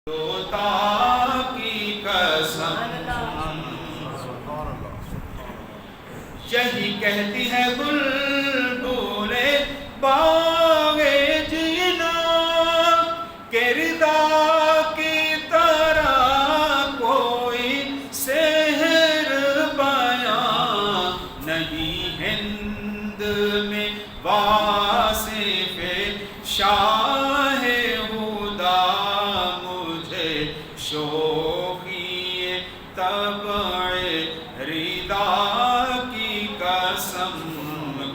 توتا کی قسم یہی کہتی ہے بلبل باغ جینا کہ ردا کی طرح کوئی سحر بیان نہیں ہند میں واصف شاہ ہدا مجھے شوقی طبع ردا کی قسم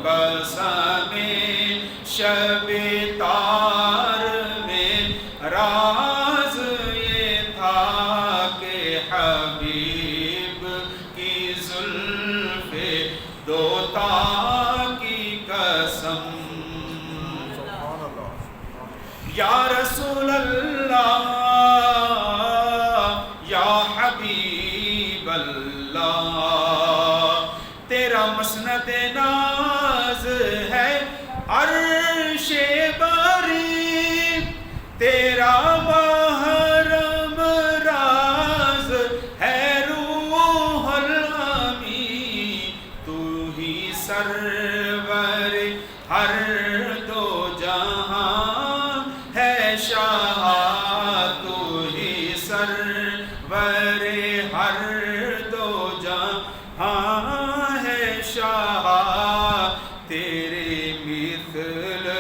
قسم شب تار میں راز یہ تھا کہ حبیب کی زلف دوتا کی قسم یا رسول اللہ یا حبیب اللہ تیرا مسند ناز ہے عرش بری تیرا محرم راز ہے روح الامین تو ہی سرور ہر دو جہاں ہے شاہ تو ہی سرور ہر دو جہاں ہے شاہ تیرے مثل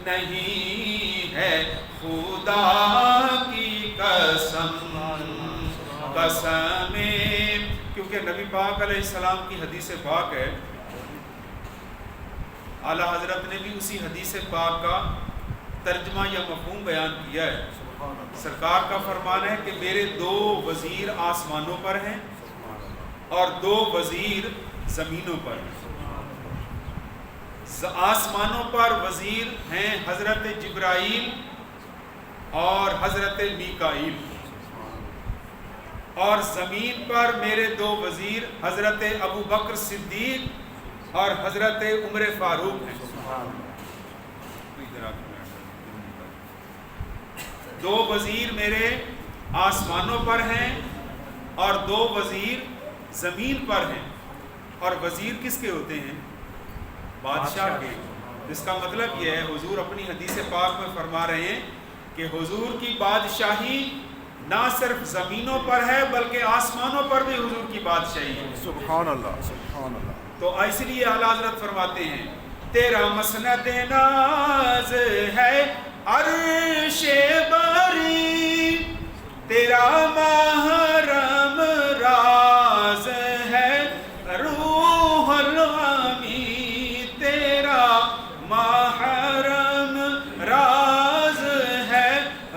نہیں ہے خدا کی قسم قسم کیونکہ نبی پاک علیہ السلام کی حدیث پاک ہے اعلیٰ حضرت نے بھی اسی حدیث پاک کا ترجمہ یا مفہوم بیان کیا ہے سرکار کا فرمان ہے کہ میرے 2 وزیر آسمانوں پر ہیں اور 2 وزیر زمینوں پر ہیں آسمانوں پر وزیر ہیں حضرت جبرائیل اور حضرت میکائیل اور زمین پر میرے 2 وزیر حضرت ابو بکر صدیق اور حضرت عمر فاروق ہیں 2 وزیر میرے آسمانوں پر ہیں اور 2 وزیر زمین پر ہیں اور وزیر کس کے ہوتے ہیں بادشاہ کے اس کا مطلب یہ ہے حضور اپنی حدیث پاک میں فرما رہے ہیں کہ حضور کی بادشاہی نہ صرف زمینوں پر ہے بلکہ آسمانوں پر بھی حضور کی بادشاہی ہے سبحان اللہ سبحان اللہ تو اس لیے اعلیٰ حضرت فرماتے ہیں تیرا مسند ناز ہے عرش بری تیرا محرم راز ہے روح الامین تیرا محرم راز ہے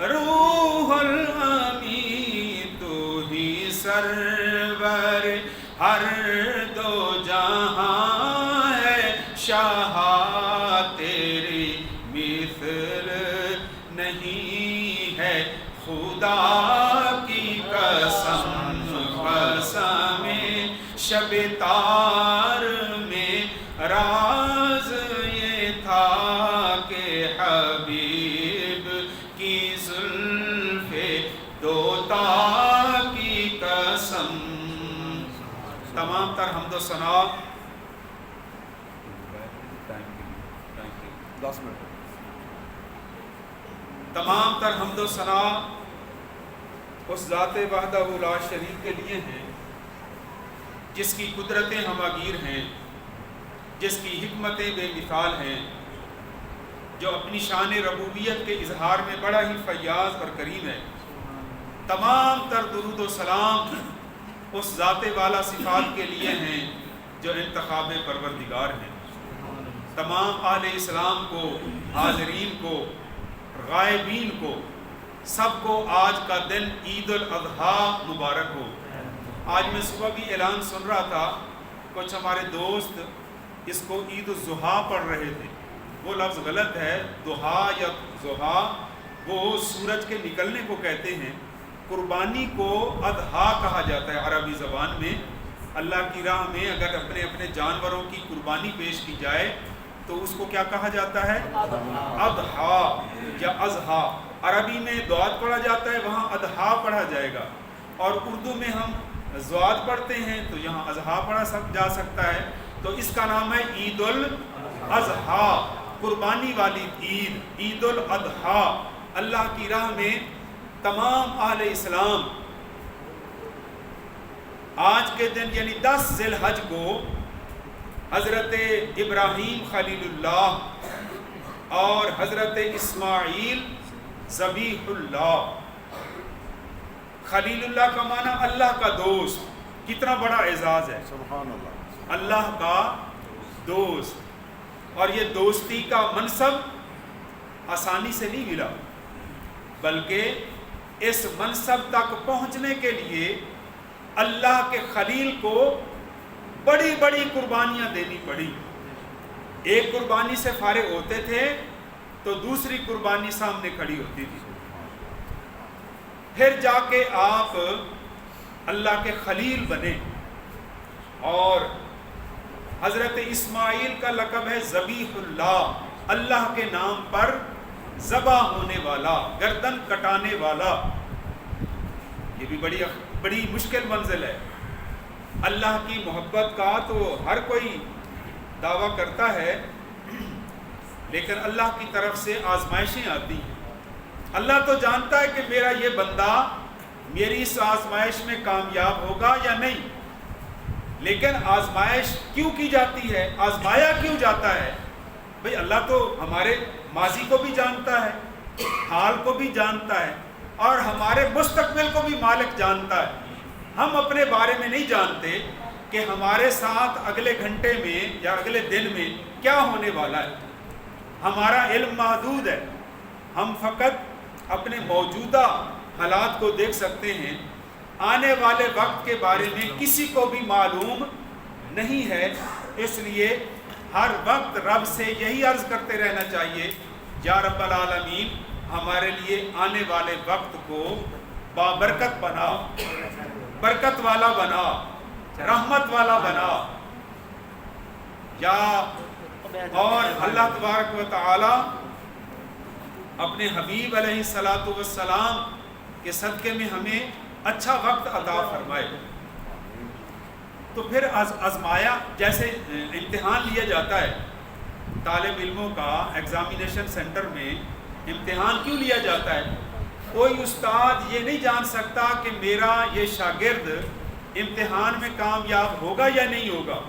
روح الامین تو ہی سرور ہر دو جہاں ہے شاہ تیری مثل نہیں ہے خدا کی قسم قسم شب تار میں راز یہ تھا کہ حبیب کی زلف دوتا کی قسم تمام تر حمد و ثنا 10 منٹ تمام تر حمد و ثنا اس ذات وحدہ لا شریک کے لیے ہیں جس کی قدرتیں ہماگیر ہیں جس کی حکمتیں بے مثال ہیں جو اپنی شان ربوبیت کے اظہار میں بڑا ہی فیاض اور کریم ہے تمام تر درود و سلام اس ذات والا صفات کے لیے ہیں جو انتخاب پروردگار ہیں تمام اہل اسلام کو حاضرین کو غائبین کو سب کو آج کا دن عید الاضحیٰ مبارک ہو آج میں صبح بھی اعلان سن رہا تھا کچھ ہمارے دوست اس کو عید الضحیٰ پڑھ رہے تھے وہ لفظ غلط ہے ضحیٰ یا ضحیٰ وہ سورج کے نکلنے کو کہتے ہیں قربانی کو اضحیٰ کہا جاتا ہے عربی زبان میں اللہ کی راہ میں اگر اپنے اپنے جانوروں کی قربانی پیش کی جائے تو اس کو کیا کہا جاتا ہے؟ اضحیٰ یا اضحیٰ عربی میں دعات پڑھا جاتا ہے، وہاں اضحیٰ پڑھا جائے گا، اور اردو میں ہم زوات پڑھتے ہیں تو یہاں اضحیٰ پڑھا جا سکتا ہے. تو اس کا نام ہے عید الاضحیٰ، قربانی والی عید، عید الاضحیٰ. اللہ کی راہ میں تمام اہل اسلام آج کے دن یعنی 10 ذی الحج کو حضرت ابراہیم خلیل اللہ اور حضرت اسماعیل ذبیح اللہ. خلیل اللہ کا معنی اللہ کا دوست، کتنا بڑا اعزاز ہے، سبحان اللہ. اللہ کا دوست. اور یہ دوستی کا منصب آسانی سے نہیں ملا، بلکہ اس منصب تک پہنچنے کے لیے اللہ کے خلیل کو بڑی بڑی قربانیاں دینی پڑی. ایک قربانی سے فارغ ہوتے تھے تو دوسری قربانی سامنے کھڑی ہوتی تھی، پھر جا کے آپ اللہ کے خلیل بنے. اور حضرت اسماعیل کا لقب ہے ذبیح اللہ، اللہ کے نام پر ذبح ہونے والا، گردن کٹانے والا. یہ بھی بڑی مشکل منزل ہے. اللہ کی محبت کا تو ہر کوئی دعویٰ کرتا ہے، لیکن اللہ کی طرف سے آزمائشیں آتی ہیں. اللہ تو جانتا ہے کہ میرا یہ بندہ میری اس آزمائش میں کامیاب ہوگا یا نہیں، لیکن آزمائش کیوں کی جاتی ہے، آزمایا کیوں جاتا ہے؟ بھئی اللہ تو ہمارے ماضی کو بھی جانتا ہے، حال کو بھی جانتا ہے، اور ہمارے مستقبل کو بھی مالک جانتا ہے. ہم اپنے بارے میں نہیں جانتے کہ ہمارے ساتھ اگلے گھنٹے میں یا اگلے دن میں کیا ہونے والا ہے. ہمارا علم محدود ہے، ہم فقط اپنے موجودہ حالات کو دیکھ سکتے ہیں. آنے والے وقت کے بارے میں کسی کو بھی معلوم نہیں ہے. اس لیے ہر وقت رب سے یہی عرض کرتے رہنا چاہیے، یا رب العالمین ہمارے لیے آنے والے وقت کو بابرکت بنا، برکت والا بنا، رحمت والا بنا. یا اور اللہ تبارک و تعالی اپنے حبیب علیہ الصلاۃ والسلام کے صدقے میں ہمیں اچھا وقت عطا فرمائے. تو پھر آزمایا، جیسے امتحان لیا جاتا ہے طالب علموں کا ایگزامینیشن سینٹر میں، امتحان کیوں لیا جاتا ہے؟ کوئی استاد یہ نہیں جان سکتا کہ میرا یہ شاگرد امتحان میں کامیاب ہوگا یا نہیں ہوگا.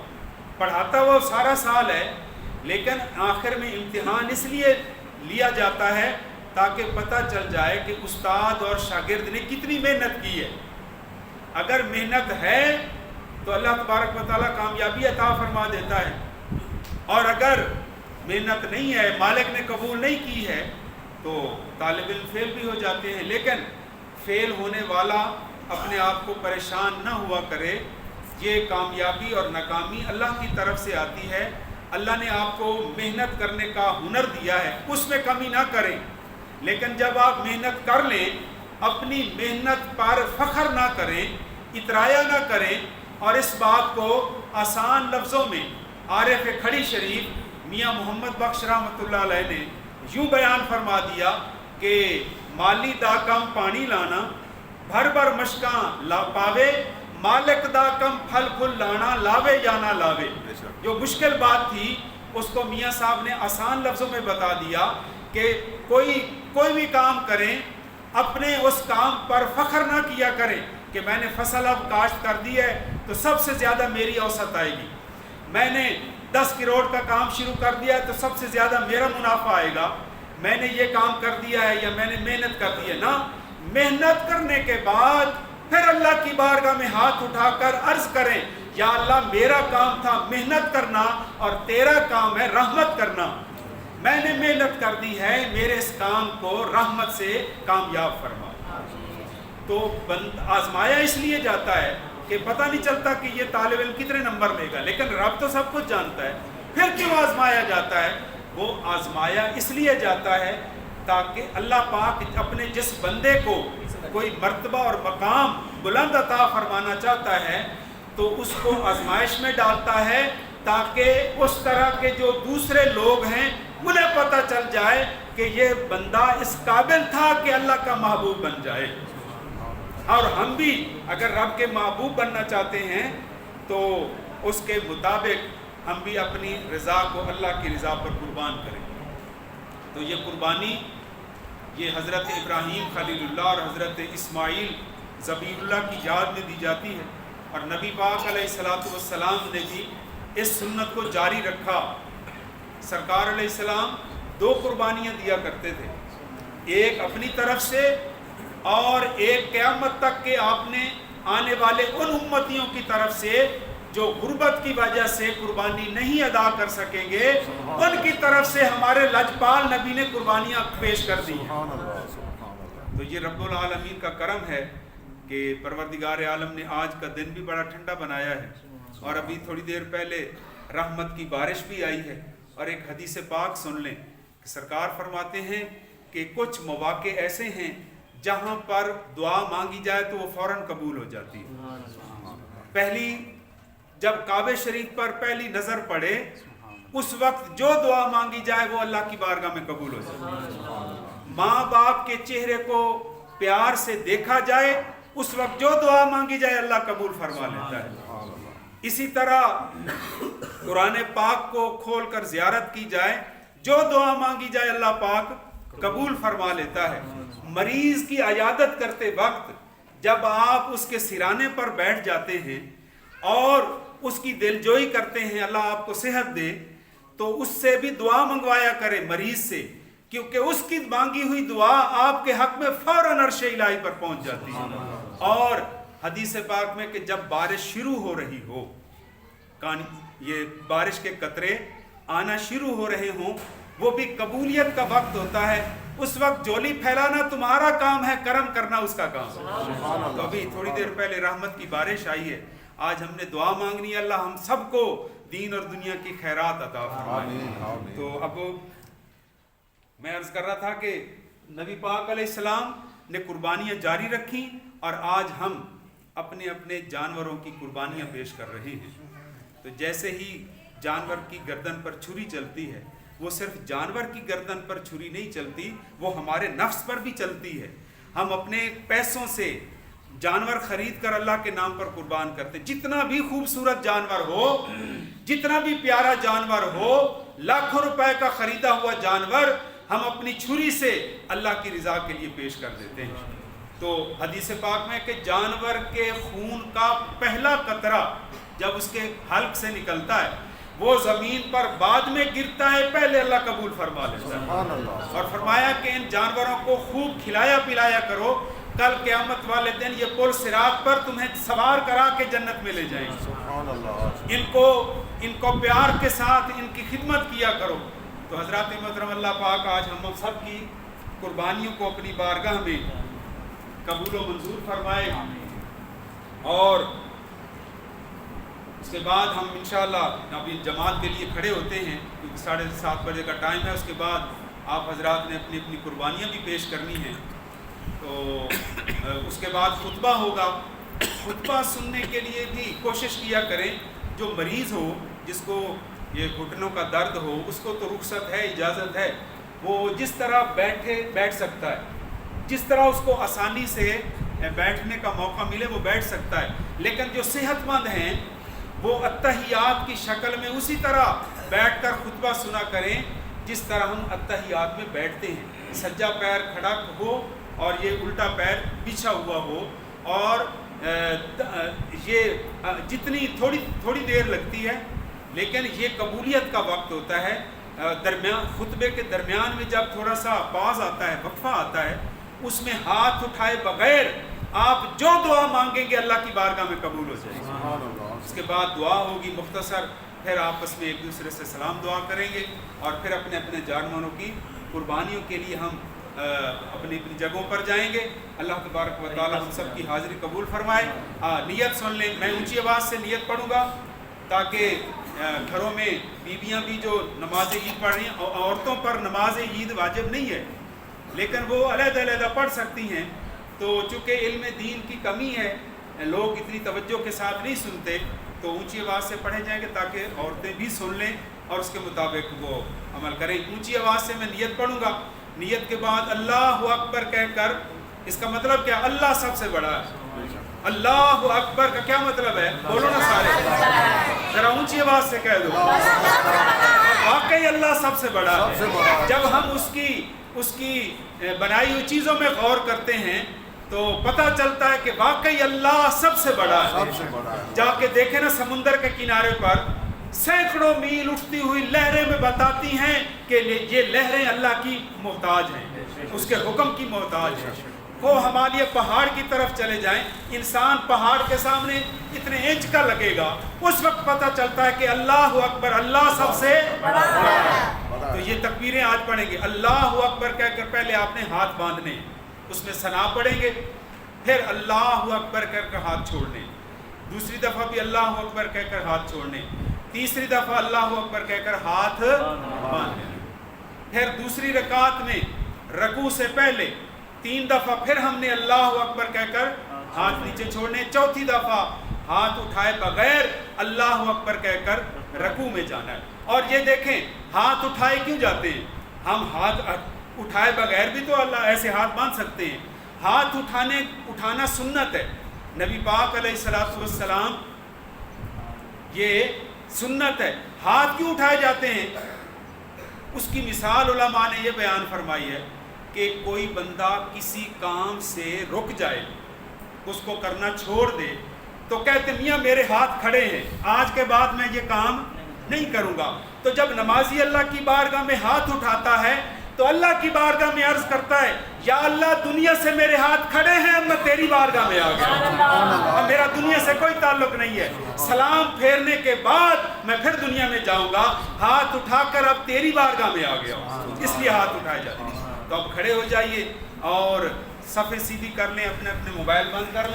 پڑھاتا وہ سارا سال ہے، لیکن آخر میں امتحان اس لیے لیا جاتا ہے تاکہ پتہ چل جائے کہ استاد اور شاگرد نے کتنی محنت کی ہے. اگر محنت ہے تو اللہ تبارک و تعالیٰ کامیابی عطا فرما دیتا ہے، اور اگر محنت نہیں ہے، مالک نے قبول نہیں کی ہے، تو طالب علم فیل بھی ہو جاتے ہیں. لیکن فیل ہونے والا اپنے آپ کو پریشان نہ ہوا کرے. یہ کامیابی اور ناکامی اللہ کی طرف سے آتی ہے. اللہ نے آپ کو محنت کرنے کا ہنر دیا ہے، اس میں کمی نہ کریں. لیکن جب آپ محنت کر لیں، اپنی محنت پر فخر نہ کریں، اترایا نہ کریں. اور اس بات کو آسان لفظوں میں عارف کھڑی شریف میاں محمد بخش رحمۃ اللہ علیہ نے یوں بیان فرما دیا کہ مالی دا کم پانی لانا، بھر بھر مشکاں لا پاوے، مالک دا کم پھل پھل لانا، لاوے یا نہ لاوے. جو مشکل بات تھی اس کو میاں صاحب نے آسان لفظوں میں بتا دیا کہ کوئی بھی کام کریں، اپنے اس کام پر فخر نہ کیا کریں کہ میں نے فصل اب کاشت کر دی ہے تو سب سے زیادہ میری اوسط آئے گی، میں نے 10 کروڑ کا کام شروع کر دیا ہے تو سب سے زیادہ میرا منافع آئے گا، میں نے یہ کام کر دیا ہے یا میں نے محنت کر دی ہے. نہ، محنت کرنے کے بعد پھر اللہ کی بارگاہ میں ہاتھ اٹھا کر عرض کریں، یا اللہ میرا کام تھا محنت کرنا اور تیرا کام ہے رحمت کرنا. میں نے محنت کر دی ہے، میرے اس کام کو رحمت سے کامیاب فرما. تو آزمایا اس لیے جاتا ہے کہ پتہ نہیں چلتا کہ یہ طالب علم کتنے نمبر لے گا، لیکن رب تو سب کچھ جانتا ہے. پھر کیوں آزمایا جاتا ہے؟ وہ آزمایا اس لیے جاتا ہے تاکہ اللہ پاک اپنے جس بندے کو کوئی مرتبہ اور مقام بلند عطا فرمانا چاہتا ہے تو اس کو آزمائش میں ڈالتا ہے، تاکہ اس طرح کے جو دوسرے لوگ ہیں انہیں پتہ چل جائے کہ یہ بندہ اس قابل تھا کہ اللہ کا محبوب بن جائے، اور ہم بھی اگر رب کے محبوب بننا چاہتے ہیں تو اس کے مطابق ہم بھی اپنی رضا کو اللہ کی رضا پر قربان کریں۔ تو یہ قربانی یہ حضرت ابراہیم خلیل اللہ اور حضرت اسماعیل ذبیح اللہ کی یاد میں دی جاتی ہے، اور نبی پاک علیہ الصلوۃ والسلام نے بھی اس سنت کو جاری رکھا۔ سرکار علیہ السلام 2 قربانیاں دیا کرتے تھے، ایک اپنی طرف سے اور ایک قیامت تک کہ آپ نے آنے والے ان امتیوں کی طرف سے جو غربت کی وجہ سے قربانی نہیں ادا کر سکیں گے، ان کی طرف سے ہمارے لجپال نبی نے قربانیاں پیش کر دی ہیں۔ تو یہ رب العالمین کا کرم ہے کہ پروردگار عالم نے آج کا دن بھی بڑا ٹھنڈا بنایا ہے، اور ابھی تھوڑی دیر پہلے رحمت کی بارش بھی آئی ہے۔ اور ایک حدیث پاک سن لیں کہ سرکار فرماتے ہیں کہ کچھ مواقع ایسے ہیں جہاں پر دعا مانگی جائے تو وہ فوراً قبول ہو جاتی ہے۔ پہلی جب کعبہ شریف پر پہلی نظر پڑے اس وقت جو دعا مانگی جائے وہ اللہ کی بارگاہ میں قبول ہو جاتی ہے۔ ماں باپ کے چہرے کو پیار سے دیکھا جائے اس وقت جو دعا مانگی جائے اللہ قبول فرما لیتا ہے۔ اسی طرح قرآن پاک کو کھول کر زیارت کی جائے، جو دعا مانگی جائے اللہ پاک قبول فرما لیتا ہے۔ مریض کی عیادت کرتے وقت جب آپ اس کے سرانے پر بیٹھ جاتے ہیں اور اس کی دلجوئی کرتے ہیں اللہ آپ کو صحت دے، تو اس سے بھی دعا منگوایا کرے مریض سے، کیونکہ اس کی مانگی ہوئی دعا آپ کے حق میں فوراً عرش الہی پر پہنچ جاتی ہے۔ اور حدیث پاک میں کہ جب بارش شروع ہو رہی ہو، یہ بارش کے قطرے آنا شروع ہو رہے ہوں، وہ بھی قبولیت کا وقت ہوتا ہے، اس وقت جولی پھیلانا تمہارا کام ہے، کرم کرنا اس کا کام ہے۔ تو ابھی تھوڑی دیر پہلے رحمت کی بارش آئی ہے، آج ہم نے دعا مانگنی ہے اللہ ہم سب کو دین اور دنیا کی خیرات عطا فرمائے۔ تو اب میں عرض کر رہا تھا کہ نبی پاک علیہ السلام نے قربانیاں جاری رکھی، اور آج ہم اپنے اپنے جانوروں کی قربانیاں پیش کر رہے ہیں۔ تو جیسے ہی جانور کی گردن پر چھری چلتی ہے، وہ صرف جانور کی گردن پر چھری نہیں چلتی، وہ ہمارے نفس پر بھی چلتی ہے۔ ہم اپنے پیسوں سے جانور خرید کر اللہ کے نام پر قربان کرتے، جتنا بھی خوبصورت جانور ہو، جتنا بھی پیارا جانور ہو، لاکھوں روپے کا خریدا ہوا جانور ہم اپنی چھری سے اللہ کی رضا کے لیے پیش کر دیتے ہیں۔ تو حدیث پاک میں کہ جانور کے خون کا پہلا قطرہ جب اس کے حلق سے نکلتا ہے وہ زمین پر بعد میں گرتا ہے، پہلے اللہ قبول فرما لیتا ہے۔ اور فرمایا کہ ان جانوروں کو خوب کھلایا پلایا کرو، کل قیامت والے دن یہ پل صراط پر تمہیں سوار کرا کے جنت میں لے جائیں گے۔ ان کو پیار کے ساتھ ان کی خدمت کیا کرو۔ تو حضرات محترم، اللہ پاک آج ہم سب کی قربانیوں کو اپنی بارگاہ میں قبول و منظور فرمائے، اور اس کے بعد ہم انشاءاللہ ابھی جماعت کے لیے کھڑے ہوتے ہیں کیونکہ 7:30 بجے کا ٹائم ہے۔ اس کے بعد آپ حضرات نے اپنی اپنی قربانیاں بھی پیش کرنی ہیں، تو اس کے بعد خطبہ ہوگا۔ خطبہ سننے کے لیے بھی کوشش کیا کریں، جو مریض ہو، جس کو یہ گھٹنوں کا درد ہو، اس کو تو رخصت ہے، اجازت ہے، وہ جس طرح بیٹھ سکتا ہے، جس طرح اس کو آسانی سے بیٹھنے کا موقع ملے وہ بیٹھ سکتا ہے۔ لیکن جو صحت مند ہیں وہ اتحیات کی شکل میں اسی طرح بیٹھ کر خطبہ سنا کریں جس طرح ہم اتحیات میں بیٹھتے ہیں، سجا پیر کھڑا ہو اور یہ الٹا پیر بچھا ہوا ہو، اور یہ جتنی تھوڑی دیر لگتی ہے لیکن یہ قبولیت کا وقت ہوتا ہے۔ خطبے کے درمیان میں جب تھوڑا سا پاز آتا ہے، وقفہ آتا ہے، اس میں ہاتھ اٹھائے بغیر آپ جو دعا مانگیں گے اللہ کی بارگاہ میں قبول ہو جائے گی۔ اس کے بعد دعا ہوگی مختصر، پھر آپس میں ایک دوسرے سے سلام دعا کریں گے، اور پھر اپنے اپنے جانوروں کی قربانیوں کے لیے ہم اپنی اپنی جگہوں پر جائیں گے۔ اللہ تبارک و تعالی ہم سب کی حاضری قبول فرمائے۔ نیت سن لیں، میں اونچی آواز سے نیت پڑھوں گا تاکہ گھروں میں بیویاں بھی جو نماز عید پڑھ رہی ہیں، عورتوں پر نماز عید واجب نہیں ہے لیکن وہ علیحدہ علیحدہ پڑھ سکتی ہیں، تو چونکہ علم دین کی کمی ہے، لوگ اتنی توجہ کے ساتھ نہیں سنتے، تو اونچی آواز سے پڑھے جائیں گے تاکہ عورتیں بھی سن لیں اور اس کے مطابق وہ عمل کریں۔ اونچی آواز سے میں نیت پڑھوں گا۔ نیت کے بعد اللہ اکبر کہہ کر، اس کا مطلب کیا؟ اللہ سب سے بڑا ہے۔ اللہ اکبر کا کیا مطلب ہے؟ بولو نا سارے، ذرا اونچی آواز سے کہہ دو۔ واقعی اللہ سب سے بڑا ہے۔ جب ہم اس کی بنائی ہوئی چیزوں میں غور کرتے ہیں تو پتہ چلتا ہے کہ واقعی اللہ سب سے بڑا ہے۔ جا کے دیکھیں نا سمندر کے کنارے پر سینکڑوں میل اٹھتی ہوئی لہریں میں بتاتی ہیں کہ یہ لہریں اللہ کی محتاج ہیں، اس کے حکم کی محتاج ہیں۔ وہ ہمالیہ پہاڑ کی طرف چلے جائیں، انسان پہاڑ کے سامنے اتنے انچ کا لگے گا، اس وقت پتہ چلتا ہے کہ اللہ اکبر، اللہ سب سے بڑا ہے۔ تو یہ تکبیریں آج پڑھیں گے، اللہ اکبر کہہ کر پہلے آپ نے ہاتھ باندھنے، اس میں ثنا پڑھیں گے، پھر اللہ اکبر کہہ کر ہاتھ چھوڑنے، دوسری دفعہ بھی اللہ اکبر کہہ کر ہاتھ چھوڑنے، تیسری دفعہ اللہ اکبر کہہ کر ہاتھ باندھنے، پھر دوسری رکعت میں رکوع سے پہلے 3 دفعہ پھر ہم نے اللہ اکبر کہہ کر ہاتھ نیچے چھوڑنے، چوتھی دفعہ ہاتھ اٹھائے بغیر اللہ اکبر کہہ کر رکوع میں جانا ہے۔ اور یہ دیکھیں ہاتھ اٹھائے کیوں جاتے ہیں؟ ہم ہاتھ اٹھائے بغیر بھی تو اللہ ایسے ہاتھ باندھ سکتے ہیں۔ ہاتھ اٹھانا سنت ہے، نبی پاک علیہ الصلوۃ والسلام، یہ سنت ہے۔ ہاتھ کیوں اٹھائے جاتے ہیں؟ اس کی مثال علماء نے یہ بیان فرمائی ہے کہ کوئی بندہ کسی کام سے رک جائے، اس کو کرنا چھوڑ دے، تو کہتے میاں میرے ہاتھ کھڑے ہیں، آج کے بعد میں یہ کام نہیں کروں گا۔ تو جب نمازی اللہ کی بارگاہ میں ہاتھ اٹھاتا ہے تو اللہ کی بارگاہ میں عرض کرتا ہے یا اللہ دنیا سے میرے ہاتھ کھڑے ہیں، اب میں تیری بارگاہ میں آ گیا، اب میرا دنیا سے کوئی تعلق نہیں ہے، سلام پھیرنے کے بعد میں پھر دنیا میں جاؤں گا، ہاتھ اٹھا کر اب تیری بارگاہ میں آ گیا ہوں، اس لیے ہاتھ اٹھائے جاتے ہیں۔ تو اب کھڑے ہو جائیے اور صفیں سیدھی کر لیں، اپنے موبائل بند کر لیں۔